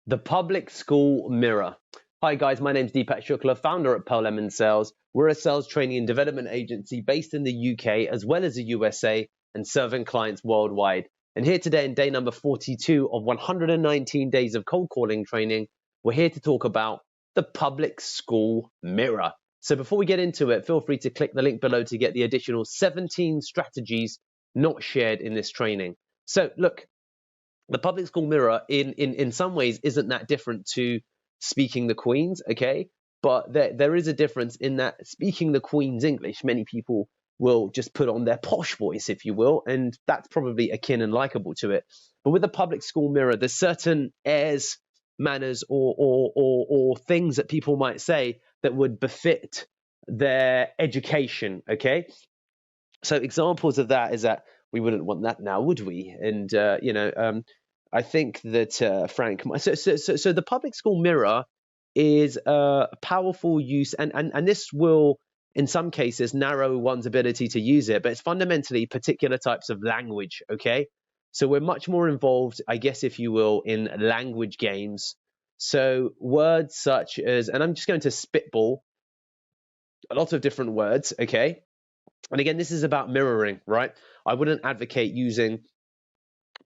The public school mirror. Hi guys, my name's Deepak Shukla, founder at Pearl Lemon Sales. We're a sales training and development agency based in the UK as well as the USA and serving clients worldwide. And here today in day number 42 of 119 days of cold calling training, we're here to talk about the public school mirror. So before we get into it, feel free to click the link below to get the additional 17 strategies not shared in this training. So look, the public school mirror in some ways isn't that different to speaking the Queen's, okay? But there is a difference in that speaking the Queen's English, many people will just put on their posh voice, if you will, and that's probably akin and likable to it. But with the public school mirror, there's certain airs, manners, or things that people might say that would befit their education, okay? So examples of that is that we wouldn't want that now, would we? And I think that Frank. So the public school mirror is a powerful use, and this will, in some cases, narrow one's ability to use it. But it's fundamentally particular types of language. Okay, so we're much more involved, I guess, if you will, in language games. So words such as, and I'm just going to spitball a lot of different words. Okay. And again, this is about mirroring, right? I wouldn't advocate using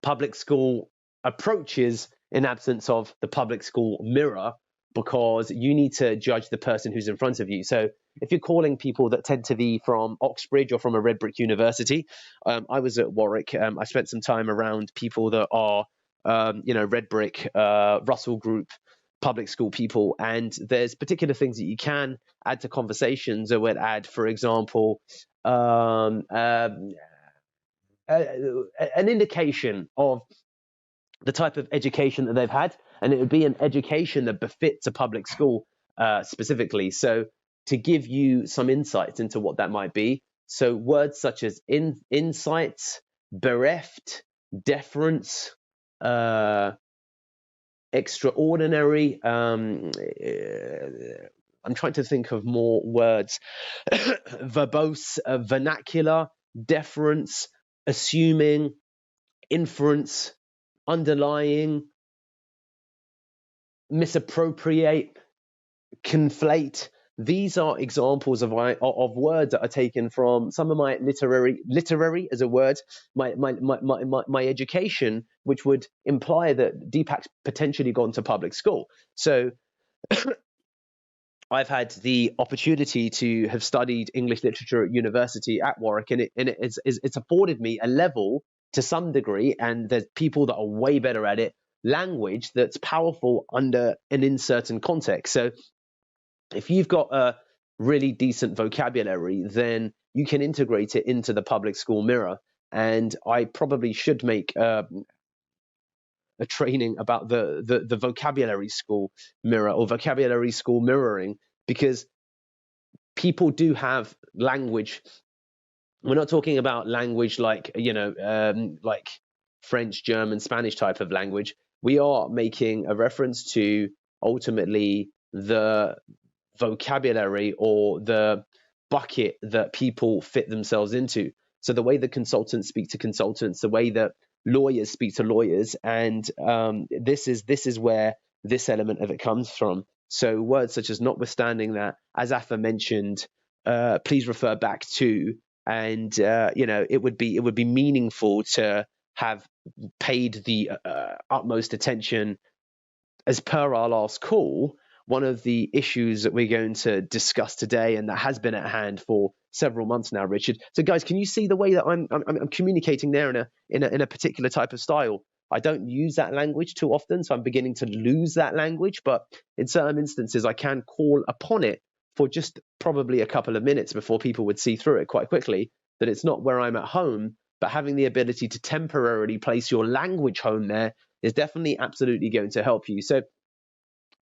public school approaches in absence of the public school mirror, because you need to judge the person who's in front of you. So if you're calling people that tend to be from Oxbridge or from a red brick university, I was at Warwick. I spent some time around people that are, red brick, Russell Group, public school people, and there's particular things that you can add to conversations. I would add, for example, an indication of the type of education that they've had, and it would be an education that befits a public school specifically. So to give you some insights into what that might be, so words such as insights, bereft, deference, extraordinary, I'm trying to think of more words, verbose, vernacular, deference, assuming, inference, underlying, misappropriate, conflate. These are examples of words that are taken from some of my literary as a word, my education, which would imply that Deepak's potentially gone to public school. So I've had the opportunity to have studied English literature at university at Warwick, and it's afforded me a level to some degree, and there's people that are way better at it, language that's powerful under an uncertain context. So if you've got a really decent vocabulary, then you can integrate it into the public school mirror. And I probably should make a training about the vocabulary school mirror, or vocabulary school mirroring, because people do have language. We're not talking about language like, like French, German, Spanish type of language. We are making a reference to ultimately the vocabulary or the bucket that people fit themselves into. So the way that consultants speak to consultants, the way that lawyers speak to lawyers, and this is where this element of it comes from. So words such as notwithstanding that, as aforementioned, please refer back to, and it would be meaningful to have paid the utmost attention. As per our last call, one of the issues that we're going to discuss today, and that has been at hand for several months now, Richard. So guys, can you see the way that I'm communicating there in a particular type of style? I don't use that language too often, so I'm beginning to lose that language, but in certain instances I can call upon it for just probably a couple of minutes before people would see through it quite quickly, that it's not where I'm at home, but having the ability to temporarily place your language home there is definitely absolutely going to help you. So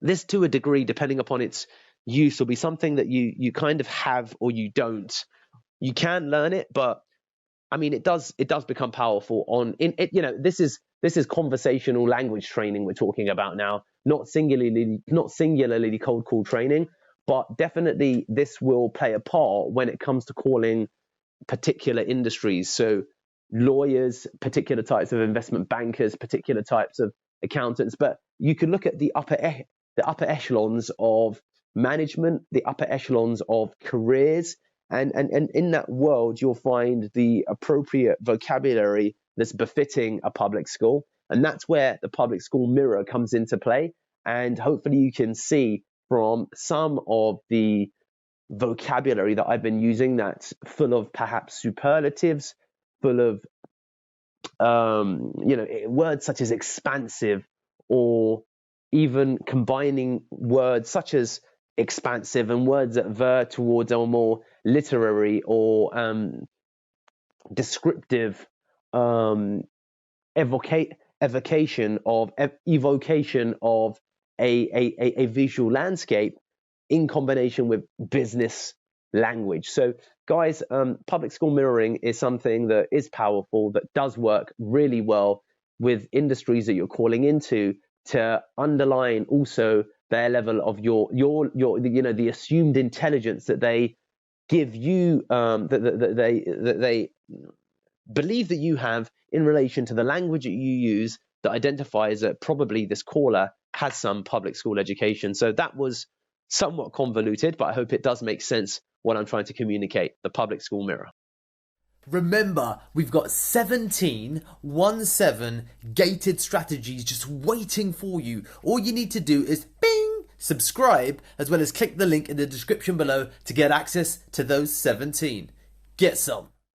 this, to a degree, depending upon its use, will be something that you kind of have or you don't. You can learn it, but I mean, it does become powerful this is conversational language training we're talking about now, not singularly cold call training, but definitely this will play a part when it comes to calling particular industries. So lawyers, particular types of investment bankers, particular types of accountants, but you can look at the upper echelons of management, the upper echelons of careers, and in that world you'll find the appropriate vocabulary that's befitting a public school, and that's where the public school mirror comes into play. And hopefully you can see from some of the vocabulary that I've been using that's full of perhaps superlatives, full of words such as expansive, or even combining words such as expansive and words that veer towards a more literary or descriptive evocation of a visual landscape in combination with business language. So guys, public school mirroring is something that is powerful, that does work really well with industries that you're calling into, to underline also their level of your the assumed intelligence that they give you, that they believe that you have in relation to the language that you use, that identifies that probably this caller has some public school education. So that was somewhat convoluted, but I hope it does make sense what I'm trying to communicate, the public school mirror. Remember, we've got 17 gated strategies just waiting for you. All you need to do is bing, subscribe, as well as click the link in the description below to get access to those 17. Get some.